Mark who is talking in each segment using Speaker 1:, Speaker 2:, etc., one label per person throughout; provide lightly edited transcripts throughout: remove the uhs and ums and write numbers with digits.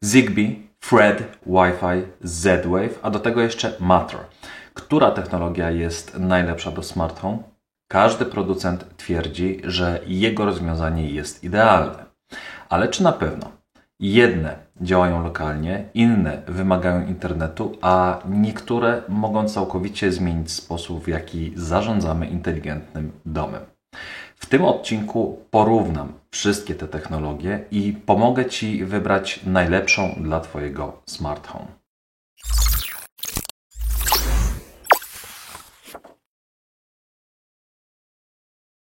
Speaker 1: Zigbee, Thread, Wi-Fi, Z-Wave, a do tego jeszcze Matter. Która technologia jest najlepsza do smart home? Każdy producent twierdzi, że jego rozwiązanie jest idealne. Ale czy na pewno? Jedne działają lokalnie, inne wymagają internetu, a niektóre mogą całkowicie zmienić sposób, w jaki zarządzamy inteligentnym domem. W tym odcinku porównam wszystkie te technologie i pomogę Ci wybrać najlepszą dla Twojego smart home.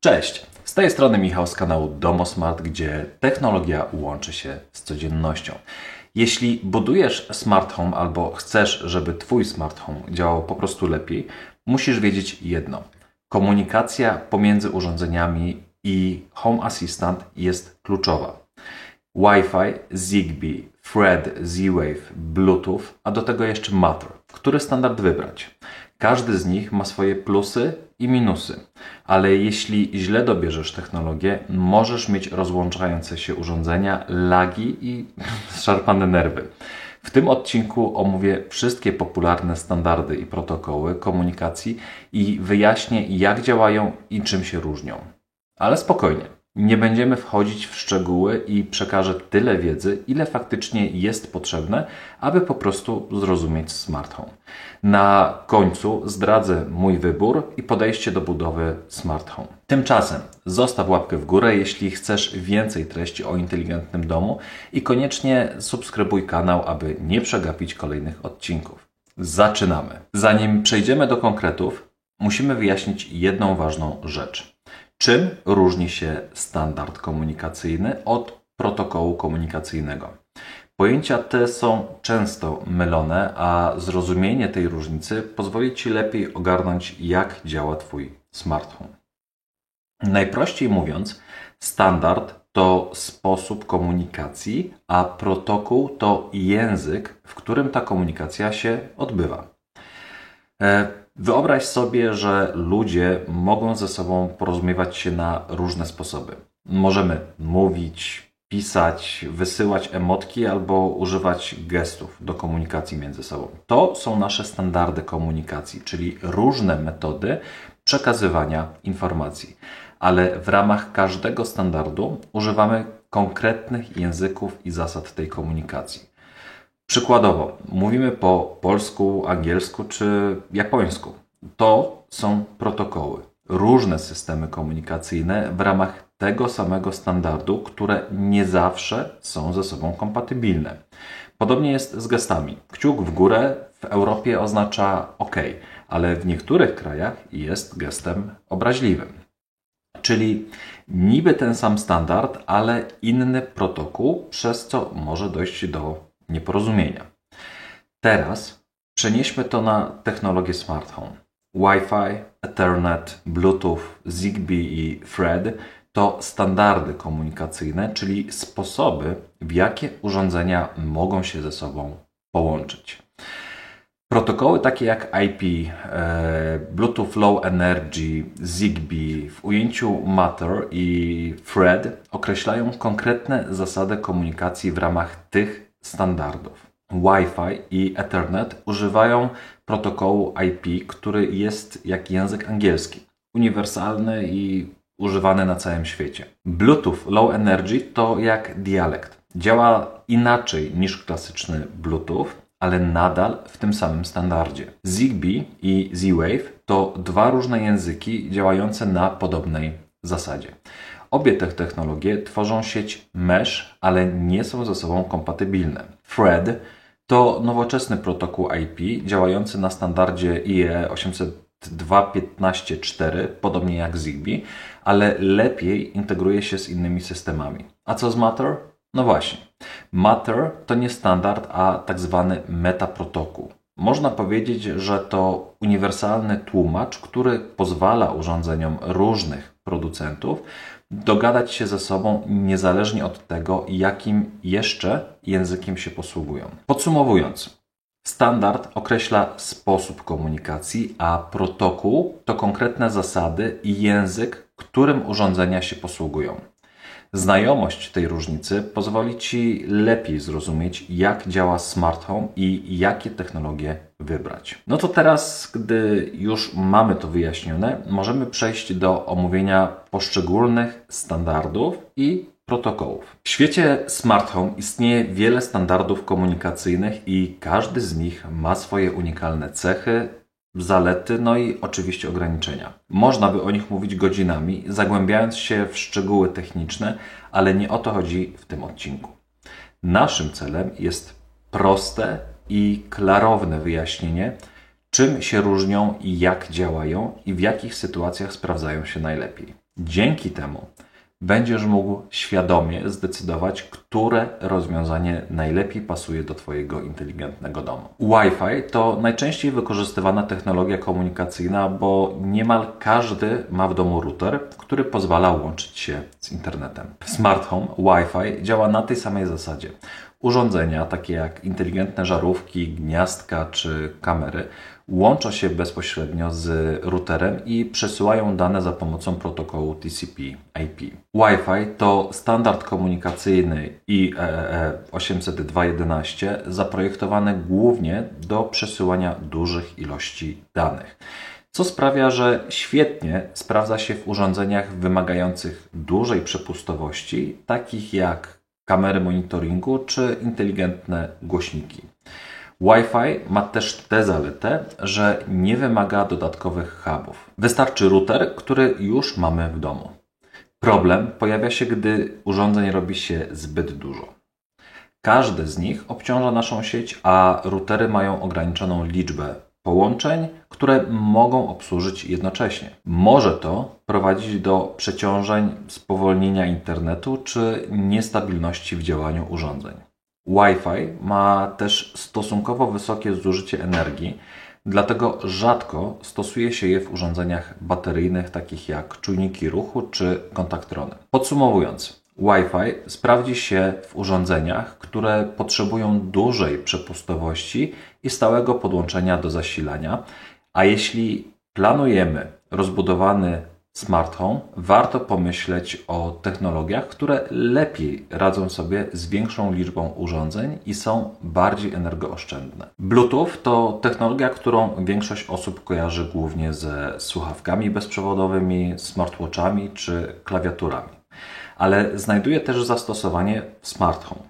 Speaker 1: Cześć! Z tej strony Michał z kanału DomoSmart, gdzie technologia łączy się z codziennością. Jeśli budujesz smart home albo chcesz, żeby Twój smart home działał po prostu lepiej, musisz wiedzieć jedno. Komunikacja pomiędzy urządzeniami i Home Assistant jest kluczowa. Wi-Fi, Zigbee, Thread, Z-Wave, Bluetooth, a do tego jeszcze Matter. Który standard wybrać? Każdy z nich ma swoje plusy i minusy, ale jeśli źle dobierzesz technologię, możesz mieć rozłączające się urządzenia, lagi i szarpane nerwy. W tym odcinku omówię wszystkie popularne standardy i protokoły komunikacji i wyjaśnię, jak działają i czym się różnią. Ale spokojnie, nie będziemy wchodzić w szczegóły i przekażę tyle wiedzy, ile faktycznie jest potrzebne, aby po prostu zrozumieć smart home. Na końcu zdradzę mój wybór i podejście do budowy smart home. Tymczasem zostaw łapkę w górę, jeśli chcesz więcej treści o inteligentnym domu i koniecznie subskrybuj kanał, aby nie przegapić kolejnych odcinków. Zaczynamy! Zanim przejdziemy do konkretów, musimy wyjaśnić jedną ważną rzecz. Czym różni się standard komunikacyjny od protokołu komunikacyjnego? Pojęcia te są często mylone, a zrozumienie tej różnicy pozwoli Ci lepiej ogarnąć, jak działa Twój smart home. Najprościej mówiąc, standard to sposób komunikacji, a protokół to język, w którym ta komunikacja się odbywa. Wyobraź sobie, że ludzie mogą ze sobą porozumiewać się na różne sposoby. Możemy mówić, pisać, wysyłać emotki albo używać gestów do komunikacji między sobą. To są nasze standardy komunikacji, czyli różne metody przekazywania informacji. Ale w ramach każdego standardu używamy konkretnych języków i zasad tej komunikacji. Przykładowo, mówimy po polsku, angielsku czy japońsku. To są protokoły. Różne systemy komunikacyjne w ramach tego samego standardu, które nie zawsze są ze sobą kompatybilne. Podobnie jest z gestami. Kciuk w górę w Europie oznacza OK, ale w niektórych krajach jest gestem obraźliwym. Czyli niby ten sam standard, ale inny protokół, przez co może dojść do nieporozumienia. Teraz przenieśmy to na technologię smart home. Wi-Fi, Ethernet, Bluetooth, Zigbee i Thread to standardy komunikacyjne, czyli sposoby, w jakie urządzenia mogą się ze sobą połączyć. Protokoły takie jak IP, Bluetooth Low Energy, Zigbee w ujęciu Matter i Thread określają konkretne zasady komunikacji w ramach tych standardów. Wi-Fi i Ethernet używają protokołu IP, który jest jak język angielski, uniwersalny i używany na całym świecie. Bluetooth Low Energy to jak dialekt. Działa inaczej niż klasyczny Bluetooth, ale nadal w tym samym standardzie. Zigbee i Z-Wave to dwa różne języki działające na podobnej zasadzie. Obie te technologie tworzą sieć mesh, ale nie są ze sobą kompatybilne. Thread to nowoczesny protokół IP działający na standardzie IEEE 802.15.4, podobnie jak Zigbee, ale lepiej integruje się z innymi systemami. A co z Matter? No właśnie. Matter to nie standard, a tak zwany metaprotokół. Można powiedzieć, że to uniwersalny tłumacz, który pozwala urządzeniom różnych producentów dogadać się ze sobą niezależnie od tego, jakim jeszcze językiem się posługują. Podsumowując, standard określa sposób komunikacji, a protokół to konkretne zasady i język, którym urządzenia się posługują. Znajomość tej różnicy pozwoli Ci lepiej zrozumieć, jak działa smart home i jakie technologie wybrać. No to teraz, gdy już mamy to wyjaśnione, możemy przejść do omówienia poszczególnych standardów i protokołów. W świecie smart home istnieje wiele standardów komunikacyjnych i każdy z nich ma swoje unikalne cechy, zalety, no i oczywiście ograniczenia. Można by o nich mówić godzinami, zagłębiając się w szczegóły techniczne, ale nie o to chodzi w tym odcinku. Naszym celem jest proste i klarowne wyjaśnienie, czym się różnią i jak działają i w jakich sytuacjach sprawdzają się najlepiej. Dzięki temu będziesz mógł świadomie zdecydować, które rozwiązanie najlepiej pasuje do Twojego inteligentnego domu. Wi-Fi to najczęściej wykorzystywana technologia komunikacyjna, bo niemal każdy ma w domu router, który pozwala łączyć się z internetem. W smart home Wi-Fi działa na tej samej zasadzie. Urządzenia takie jak inteligentne żarówki, gniazdka czy kamery łączą się bezpośrednio z routerem i przesyłają dane za pomocą protokołu TCP/IP. Wi-Fi to standard komunikacyjny IEEE 802.11 zaprojektowany głównie do przesyłania dużych ilości danych, co sprawia, że świetnie sprawdza się w urządzeniach wymagających dużej przepustowości, takich jak kamery monitoringu czy inteligentne głośniki. Wi-Fi ma też tę zaletę, że nie wymaga dodatkowych hubów. Wystarczy router, który już mamy w domu. Problem pojawia się, gdy urządzeń robi się zbyt dużo. Każde z nich obciąża naszą sieć, a routery mają ograniczoną liczbę połączeń, które mogą obsłużyć jednocześnie. Może to prowadzić do przeciążeń, spowolnienia internetu czy niestabilności w działaniu urządzeń. Wi-Fi ma też stosunkowo wysokie zużycie energii, dlatego rzadko stosuje się je w urządzeniach bateryjnych takich jak czujniki ruchu czy kontaktrony. Podsumowując, Wi-Fi sprawdzi się w urządzeniach, które potrzebują dużej przepustowości i stałego podłączenia do zasilania, a jeśli planujemy rozbudowany smart home, warto pomyśleć o technologiach, które lepiej radzą sobie z większą liczbą urządzeń i są bardziej energooszczędne. Bluetooth to technologia, którą większość osób kojarzy głównie ze słuchawkami bezprzewodowymi, smartwatchami czy klawiaturami, ale znajduje też zastosowanie w smart home.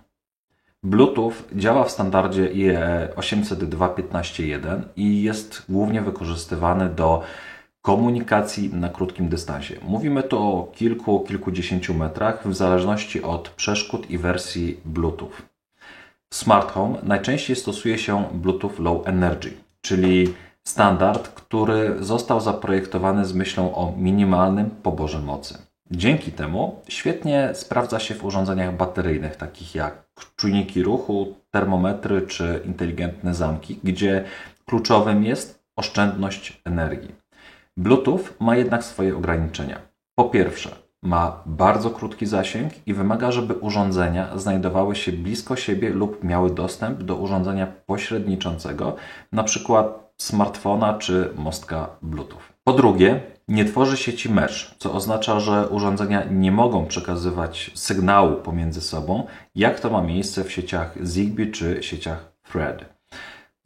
Speaker 1: Bluetooth działa w standardzie IEEE 802.15.1 i jest głównie wykorzystywany do komunikacji na krótkim dystansie. Mówimy tu o kilkudziesięciu metrach w zależności od przeszkód i wersji Bluetooth. W smart home najczęściej stosuje się Bluetooth Low Energy, czyli standard, który został zaprojektowany z myślą o minimalnym poborze mocy. Dzięki temu świetnie sprawdza się w urządzeniach bateryjnych, takich jak czujniki ruchu, termometry czy inteligentne zamki, gdzie kluczowym jest oszczędność energii. Bluetooth ma jednak swoje ograniczenia. Po pierwsze, ma bardzo krótki zasięg i wymaga, żeby urządzenia znajdowały się blisko siebie lub miały dostęp do urządzenia pośredniczącego, np. smartfona czy mostka Bluetooth. Po drugie, nie tworzy sieci mesh, co oznacza, że urządzenia nie mogą przekazywać sygnału pomiędzy sobą, jak to ma miejsce w sieciach Zigbee czy sieciach Thread.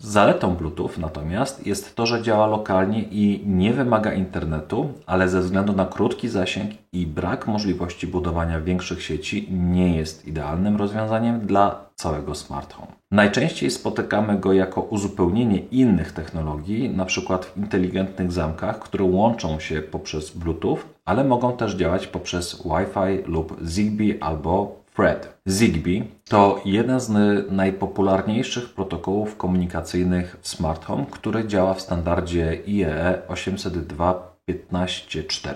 Speaker 1: Zaletą Bluetooth natomiast jest to, że działa lokalnie i nie wymaga internetu, ale ze względu na krótki zasięg i brak możliwości budowania większych sieci nie jest idealnym rozwiązaniem dla całego smart home. Najczęściej spotykamy go jako uzupełnienie innych technologii, np. w inteligentnych zamkach, które łączą się poprzez Bluetooth, ale mogą też działać poprzez Wi-Fi lub Zigbee albo Thread. Zigbee to jeden z najpopularniejszych protokołów komunikacyjnych w smart home, który działa w standardzie IEEE 802.15.4.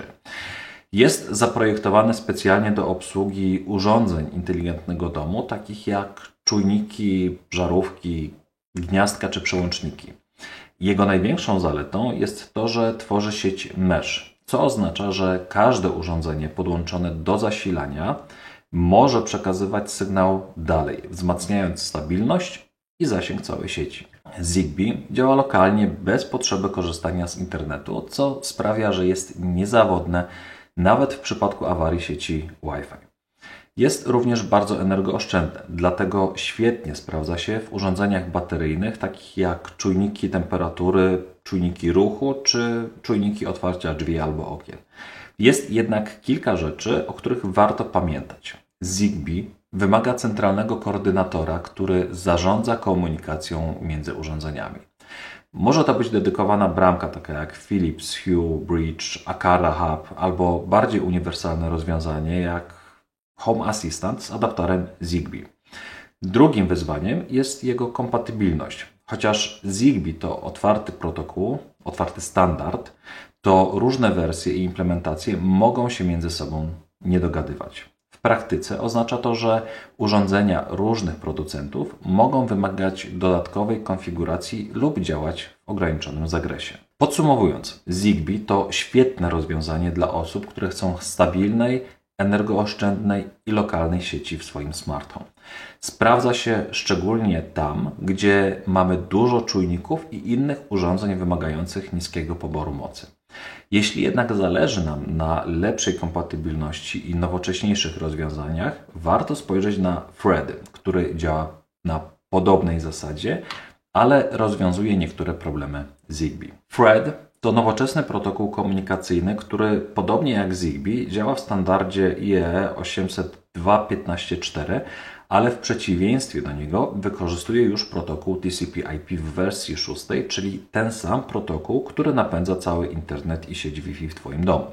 Speaker 1: Jest zaprojektowany specjalnie do obsługi urządzeń inteligentnego domu, takich jak czujniki, żarówki, gniazdka czy przełączniki. Jego największą zaletą jest to, że tworzy sieć mesh, co oznacza, że każde urządzenie podłączone do zasilania może przekazywać sygnał dalej, wzmacniając stabilność i zasięg całej sieci. Zigbee działa lokalnie bez potrzeby korzystania z internetu, co sprawia, że jest niezawodne nawet w przypadku awarii sieci Wi-Fi. Jest również bardzo energooszczędne, dlatego świetnie sprawdza się w urządzeniach bateryjnych, takich jak czujniki temperatury, czujniki ruchu czy czujniki otwarcia drzwi albo okien. Jest jednak kilka rzeczy, o których warto pamiętać. Zigbee wymaga centralnego koordynatora, który zarządza komunikacją między urządzeniami. Może to być dedykowana bramka, taka jak Philips Hue Bridge, Aqara Hub, albo bardziej uniwersalne rozwiązanie jak Home Assistant z adapterem Zigbee. Drugim wyzwaniem jest jego kompatybilność. Chociaż Zigbee to otwarty protokół, otwarty standard, to różne wersje i implementacje mogą się między sobą nie dogadywać. W praktyce oznacza to, że urządzenia różnych producentów mogą wymagać dodatkowej konfiguracji lub działać w ograniczonym zakresie. Podsumowując, Zigbee to świetne rozwiązanie dla osób, które chcą stabilnej, energooszczędnej i lokalnej sieci w swoim smart home. Sprawdza się szczególnie tam, gdzie mamy dużo czujników i innych urządzeń wymagających niskiego poboru mocy. Jeśli jednak zależy nam na lepszej kompatybilności i nowocześniejszych rozwiązaniach, warto spojrzeć na Thread, który działa na podobnej zasadzie, ale rozwiązuje niektóre problemy Zigbee. Thread to nowoczesny protokół komunikacyjny, który podobnie jak Zigbee działa w standardzie IEEE 802.15.4, ale w przeciwieństwie do niego wykorzystuje już protokół TCP/IP w wersji 6, czyli ten sam protokół, który napędza cały internet i sieć Wi-Fi w Twoim domu.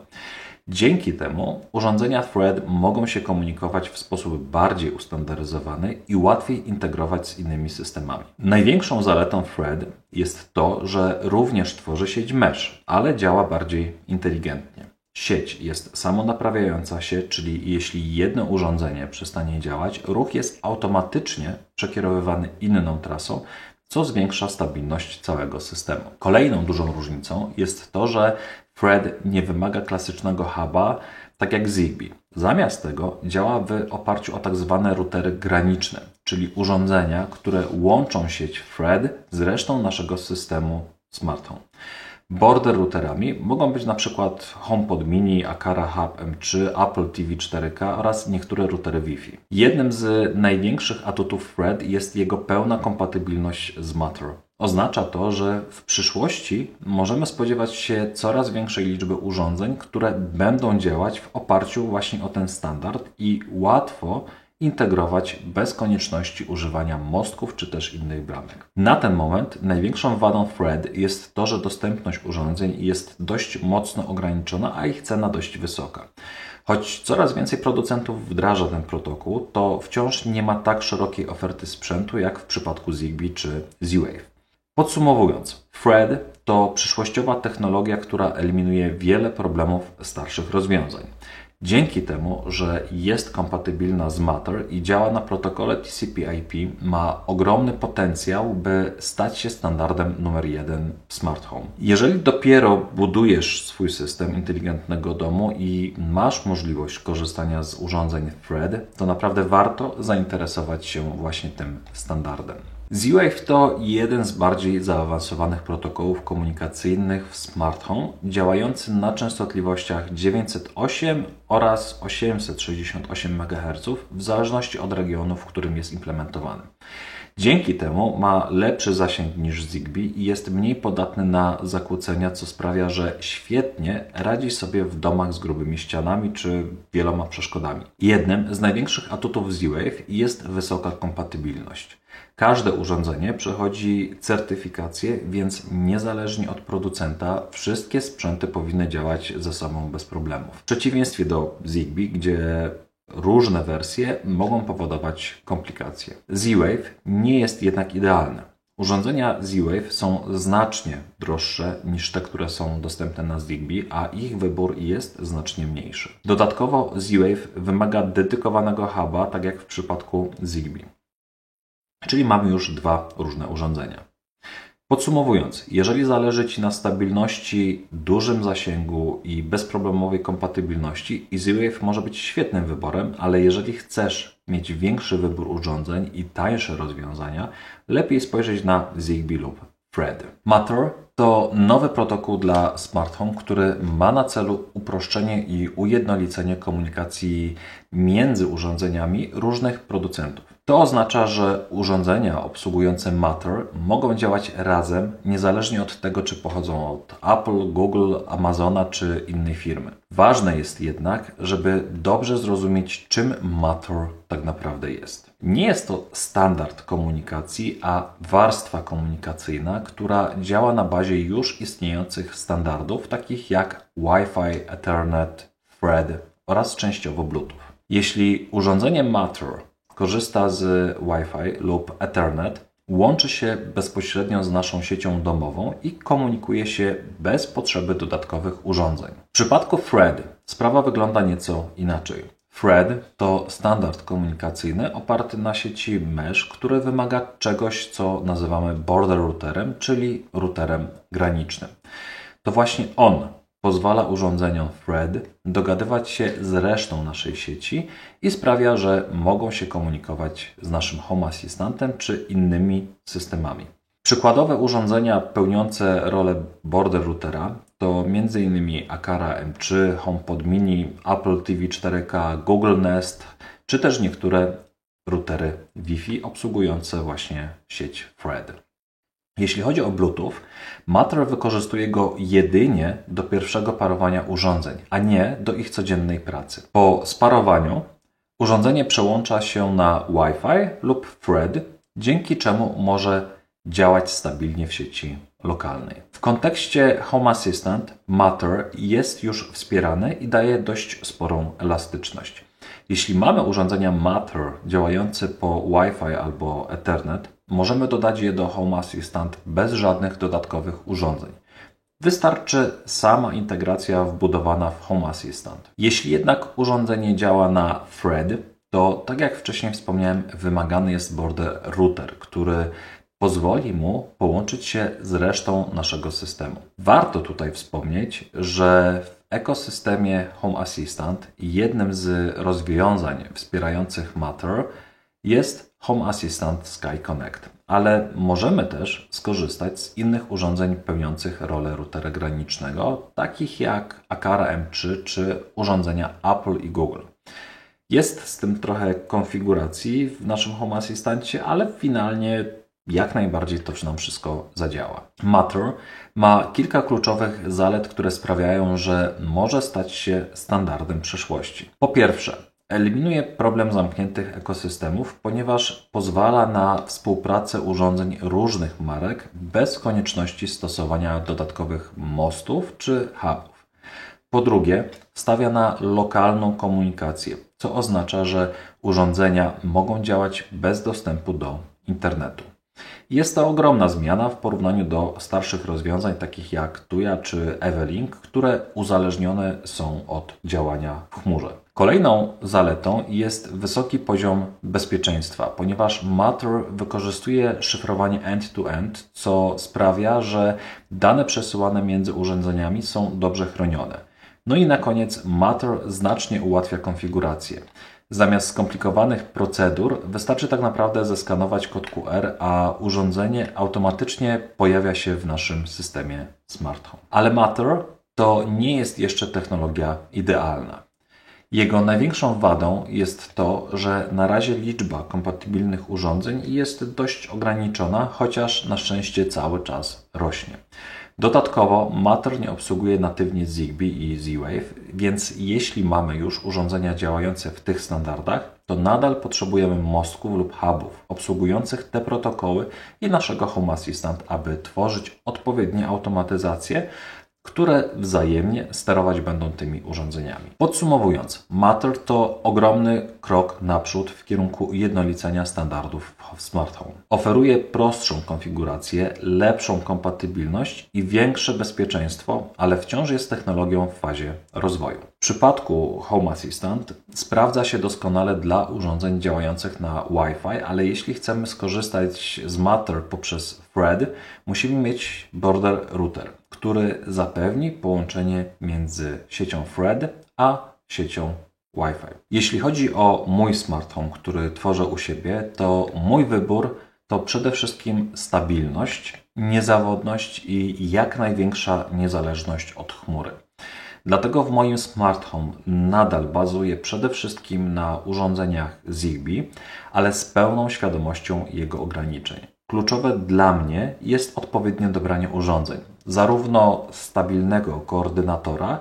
Speaker 1: Dzięki temu urządzenia Thread mogą się komunikować w sposób bardziej ustandaryzowany i łatwiej integrować z innymi systemami. Największą zaletą Thread jest to, że również tworzy sieć mesh, ale działa bardziej inteligentnie. Sieć jest samonaprawiająca się, czyli jeśli jedno urządzenie przestanie działać, ruch jest automatycznie przekierowywany inną trasą, co zwiększa stabilność całego systemu. Kolejną dużą różnicą jest to, że Thread nie wymaga klasycznego huba, tak jak Zigbee. Zamiast tego działa w oparciu o tak zwane routery graniczne, czyli urządzenia, które łączą sieć Thread z resztą naszego systemu Smart Home. Border routerami mogą być np. HomePod Mini, Aqara Hub M3, Apple TV 4K oraz niektóre routery Wi-Fi. Jednym z największych atutów Thread jest jego pełna kompatybilność z Matter. Oznacza to, że w przyszłości możemy spodziewać się coraz większej liczby urządzeń, które będą działać w oparciu właśnie o ten standard i łatwo integrować bez konieczności używania mostków czy też innych bramek. Na ten moment największą wadą Thread jest to, że dostępność urządzeń jest dość mocno ograniczona, a ich cena dość wysoka. Choć coraz więcej producentów wdraża ten protokół, to wciąż nie ma tak szerokiej oferty sprzętu jak w przypadku Zigbee czy Z-Wave. Podsumowując, Thread to przyszłościowa technologia, która eliminuje wiele problemów starszych rozwiązań. Dzięki temu, że jest kompatybilna z Matter i działa na protokole TCP/IP, ma ogromny potencjał, by stać się standardem numer 1 w smart home. Jeżeli dopiero budujesz swój system inteligentnego domu i masz możliwość korzystania z urządzeń Thread, to naprawdę warto zainteresować się właśnie tym standardem. Z-Wave to jeden z bardziej zaawansowanych protokołów komunikacyjnych w smart home, działający na częstotliwościach 908 oraz 868 MHz w zależności od regionu, w którym jest implementowany. Dzięki temu ma lepszy zasięg niż Zigbee i jest mniej podatny na zakłócenia, co sprawia, że świetnie radzi sobie w domach z grubymi ścianami czy wieloma przeszkodami. Jednym z największych atutów Z-Wave jest wysoka kompatybilność. Każde urządzenie przechodzi certyfikację, więc niezależnie od producenta wszystkie sprzęty powinny działać ze sobą bez problemów. W przeciwieństwie do Zigbee, gdzie różne wersje mogą powodować komplikacje. Z-Wave nie jest jednak idealne. Urządzenia Z-Wave są znacznie droższe niż te, które są dostępne na Zigbee, a ich wybór jest znacznie mniejszy. Dodatkowo Z-Wave wymaga dedykowanego huba, tak jak w przypadku Zigbee. Czyli mamy już dwa różne urządzenia. Podsumowując, jeżeli zależy Ci na stabilności, dużym zasięgu i bezproblemowej kompatybilności, Z-Wave może być świetnym wyborem, ale jeżeli chcesz mieć większy wybór urządzeń i tańsze rozwiązania, lepiej spojrzeć na Zigbee lub Thread. Matter to nowy protokół dla smart home, który ma na celu uproszczenie i ujednolicenie komunikacji między urządzeniami różnych producentów. To oznacza, że urządzenia obsługujące Matter mogą działać razem, niezależnie od tego, czy pochodzą od Apple, Google, Amazona czy innej firmy. Ważne jest jednak, żeby dobrze zrozumieć, czym Matter tak naprawdę jest. Nie jest to standard komunikacji, a warstwa komunikacyjna, która działa na bazie już istniejących standardów, takich jak Wi-Fi, Ethernet, Thread oraz częściowo Bluetooth. Jeśli urządzenie Matter korzysta z Wi-Fi lub Ethernet, łączy się bezpośrednio z naszą siecią domową i komunikuje się bez potrzeby dodatkowych urządzeń. W przypadku Thread sprawa wygląda nieco inaczej. Thread to standard komunikacyjny oparty na sieci mesh, który wymaga czegoś, co nazywamy border routerem, czyli routerem granicznym. To właśnie on pozwala urządzeniom Thread dogadywać się z resztą naszej sieci i sprawia, że mogą się komunikować z naszym Home Assistantem czy innymi systemami. Przykładowe urządzenia pełniące rolę border routera to m.in. Aqara M3, HomePod Mini, Apple TV 4K, Google Nest, czy też niektóre routery Wi-Fi obsługujące właśnie sieć Thread. Jeśli chodzi o Bluetooth, Matter wykorzystuje go jedynie do pierwszego parowania urządzeń, a nie do ich codziennej pracy. Po sparowaniu urządzenie przełącza się na Wi-Fi lub Thread, dzięki czemu może działać stabilnie w sieci lokalnej. W kontekście Home Assistant Matter jest już wspierany i daje dość sporą elastyczność. Jeśli mamy urządzenia Matter działające po Wi-Fi albo Ethernet, możemy dodać je do Home Assistant bez żadnych dodatkowych urządzeń. Wystarczy sama integracja wbudowana w Home Assistant. Jeśli jednak urządzenie działa na Thread, to tak jak wcześniej wspomniałem, wymagany jest border router, który pozwoli mu połączyć się z resztą naszego systemu. Warto tutaj wspomnieć, że w ekosystemie Home Assistant jednym z rozwiązań wspierających Matter jest Home Assistant Sky Connect, ale możemy też skorzystać z innych urządzeń pełniących rolę routera granicznego, takich jak Aqara M3 czy urządzenia Apple i Google. Jest z tym trochę konfiguracji w naszym Home Assistancie, ale finalnie jak najbardziej to nam wszystko zadziała. Matter ma kilka kluczowych zalet, które sprawiają, że może stać się standardem przyszłości. Po pierwsze, eliminuje problem zamkniętych ekosystemów, ponieważ pozwala na współpracę urządzeń różnych marek bez konieczności stosowania dodatkowych mostów czy hubów. Po drugie, stawia na lokalną komunikację, co oznacza, że urządzenia mogą działać bez dostępu do internetu. Jest to ogromna zmiana w porównaniu do starszych rozwiązań takich jak Tuya czy Evelink, które uzależnione są od działania w chmurze. Kolejną zaletą jest wysoki poziom bezpieczeństwa, ponieważ Matter wykorzystuje szyfrowanie end-to-end, co sprawia, że dane przesyłane między urządzeniami są dobrze chronione. No i na koniec Matter znacznie ułatwia konfigurację. Zamiast skomplikowanych procedur wystarczy tak naprawdę zeskanować kod QR, a urządzenie automatycznie pojawia się w naszym systemie Smart Home. Ale Matter to nie jest jeszcze technologia idealna. Jego największą wadą jest to, że na razie liczba kompatybilnych urządzeń jest dość ograniczona, chociaż na szczęście cały czas rośnie. Dodatkowo Matter nie obsługuje natywnie Zigbee i Z-Wave, więc jeśli mamy już urządzenia działające w tych standardach, to nadal potrzebujemy mostków lub hubów obsługujących te protokoły i naszego Home Assistant, aby tworzyć odpowiednie automatyzacje, które wzajemnie sterować będą tymi urządzeniami. Podsumowując, Matter to ogromny krok naprzód w kierunku ujednolicenia standardów w Smart Home. Oferuje prostszą konfigurację, lepszą kompatybilność i większe bezpieczeństwo, ale wciąż jest technologią w fazie rozwoju. W przypadku Home Assistant sprawdza się doskonale dla urządzeń działających na Wi-Fi, ale jeśli chcemy skorzystać z Matter poprzez Thread, musimy mieć border router, który zapewni połączenie między siecią Thread a siecią Wi-Fi. Jeśli chodzi o mój smart home, który tworzę u siebie, to mój wybór to przede wszystkim stabilność, niezawodność i jak największa niezależność od chmury. Dlatego w moim smart home nadal bazuję przede wszystkim na urządzeniach Zigbee, ale z pełną świadomością jego ograniczeń. Kluczowe dla mnie jest odpowiednie dobranie urządzeń, zarówno stabilnego koordynatora,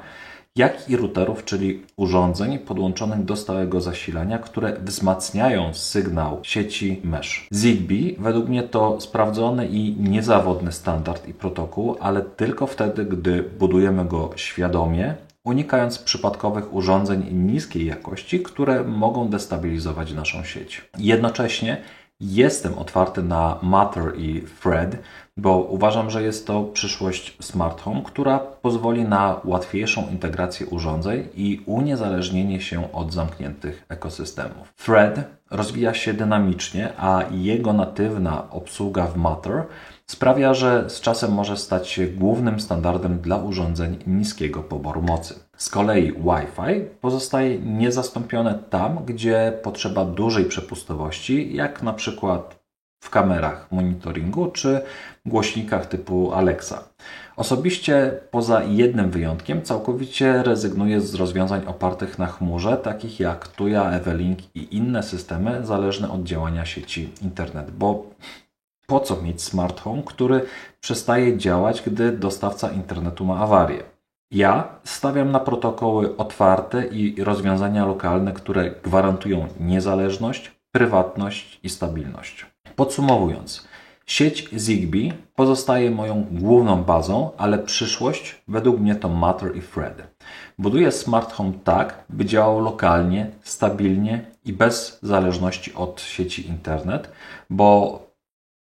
Speaker 1: jak i routerów, czyli urządzeń podłączonych do stałego zasilania, które wzmacniają sygnał sieci mesh. Zigbee według mnie to sprawdzony i niezawodny standard i protokół, ale tylko wtedy, gdy budujemy go świadomie, unikając przypadkowych urządzeń niskiej jakości, które mogą destabilizować naszą sieć. Jednocześnie jestem otwarty na Matter i Thread, bo uważam, że jest to przyszłość smart home, która pozwoli na łatwiejszą integrację urządzeń i uniezależnienie się od zamkniętych ekosystemów. Thread rozwija się dynamicznie, a jego natywna obsługa w Matter sprawia, że z czasem może stać się głównym standardem dla urządzeń niskiego poboru mocy. Z kolei Wi-Fi pozostaje niezastąpione tam, gdzie potrzeba dużej przepustowości, jak na przykład w kamerach monitoringu czy głośnikach typu Alexa. Osobiście, poza jednym wyjątkiem, całkowicie rezygnuję z rozwiązań opartych na chmurze, takich jak Tuya, Evelink i inne systemy zależne od działania sieci internet, bo po co mieć smart home, który przestaje działać, gdy dostawca internetu ma awarię? Ja stawiam na protokoły otwarte i rozwiązania lokalne, które gwarantują niezależność, prywatność i stabilność. Podsumowując, sieć Zigbee pozostaje moją główną bazą, ale przyszłość według mnie to Matter i Thread. Buduję smart home tak, by działał lokalnie, stabilnie i bez zależności od sieci internet, bo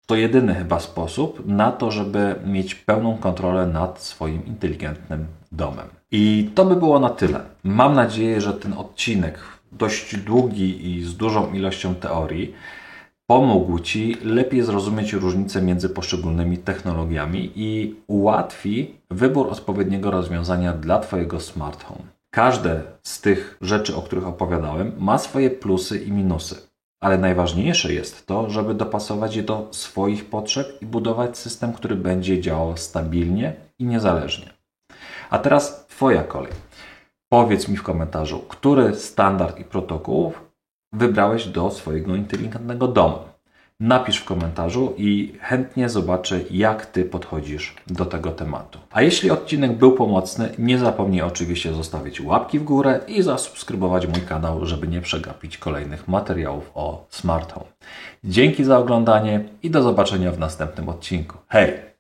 Speaker 1: to jedyny chyba sposób na to, żeby mieć pełną kontrolę nad swoim inteligentnym domem. I to by było na tyle. Mam nadzieję, że ten odcinek, dość długi i z dużą ilością teorii, pomógł Ci lepiej zrozumieć różnice między poszczególnymi technologiami i ułatwi wybór odpowiedniego rozwiązania dla Twojego smart home. Każde z tych rzeczy, o których opowiadałem, ma swoje plusy i minusy. Ale najważniejsze jest to, żeby dopasować je do swoich potrzeb i budować system, który będzie działał stabilnie i niezależnie. A teraz Twoja kolej. Powiedz mi w komentarzu, który standard i protokół wybrałeś do swojego inteligentnego domu. Napisz w komentarzu i chętnie zobaczę, jak Ty podchodzisz do tego tematu. A jeśli odcinek był pomocny, nie zapomnij oczywiście zostawić łapki w górę i zasubskrybować mój kanał, żeby nie przegapić kolejnych materiałów o smart home. Dzięki za oglądanie i do zobaczenia w następnym odcinku. Hej!